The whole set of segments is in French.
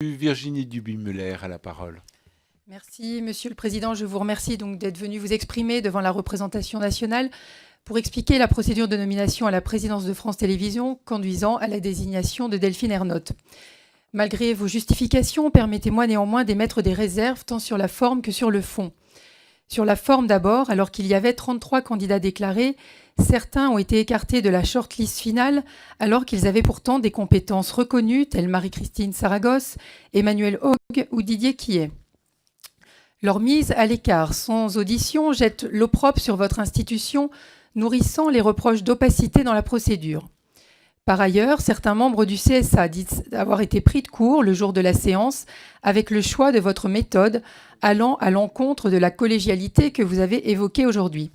Virginie Duby-Muller a la parole. Merci, Monsieur le Président. Je vous remercie donc d'être venu vous exprimer devant la représentation nationale pour expliquer la procédure de nomination à la présidence de France Télévisions conduisant à la désignation de Delphine Ernotte. Malgré vos justifications, permettez-moi néanmoins d'émettre des réserves tant sur la forme que sur le fond. Sur la forme d'abord, alors qu'il y avait 33 candidats déclarés, certains ont été écartés de la shortlist finale alors qu'ils avaient pourtant des compétences reconnues telles Marie-Christine Saragosse, Emmanuel Haug ou Didier Quillet. Leur mise à l'écart sans audition jette l'opprobre sur votre institution, nourrissant les reproches d'opacité dans la procédure. Par ailleurs, certains membres du CSA disent avoir été pris de court le jour de la séance avec le choix de votre méthode allant à l'encontre de la collégialité que vous avez évoquée aujourd'hui.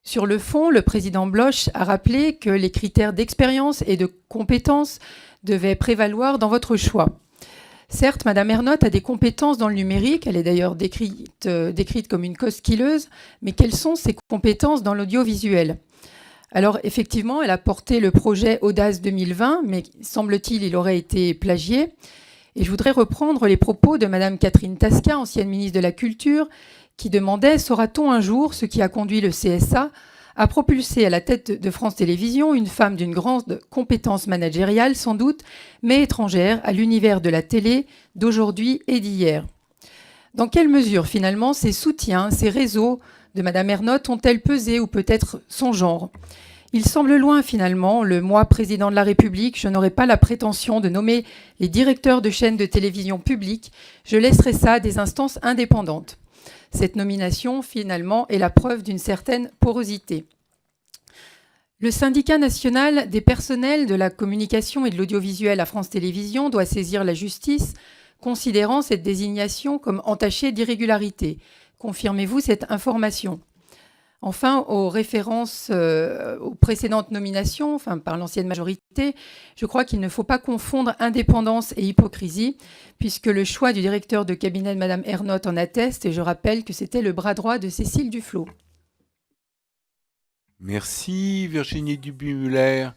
Sur le fond, le président Bloch a rappelé que les critères d'expérience et de compétence devaient prévaloir dans votre choix. Certes, Madame Ernotte a des compétences dans le numérique, elle est d'ailleurs décrite comme une co-skilleuse, mais quelles sont ses compétences dans l'audiovisuel ? Alors effectivement, elle a porté le projet Audace 2020, mais semble-t-il, il aurait été plagié. Et je voudrais reprendre les propos de Madame Catherine Tasca, ancienne ministre de la Culture, qui demandait « Saura-t-on un jour ce qui a conduit le CSA à propulser à la tête de France Télévisions une femme d'une grande compétence managériale, sans doute, mais étrangère à l'univers de la télé d'aujourd'hui et d'hier ?» Dans quelle mesure, finalement, ces soutiens, ces réseaux de Madame Ernotte ont-elles pesé, ou peut-être son genre ? Il semble loin, finalement, moi, président de la République, je n'aurai pas la prétention de nommer les directeurs de chaînes de télévision publiques, je laisserai ça à des instances indépendantes. Cette nomination, finalement, est la preuve d'une certaine porosité. Le syndicat national des personnels de la communication et de l'audiovisuel à France Télévisions doit saisir la justice, considérant cette désignation comme entachée d'irrégularité. Confirmez-vous cette information ? Enfin, aux références aux précédentes nominations, par l'ancienne majorité, je crois qu'il ne faut pas confondre indépendance et hypocrisie, puisque le choix du directeur de cabinet de Mme Ernotte en atteste, et je rappelle que c'était le bras droit de Cécile Duflot. Merci Virginie Duby-Muller.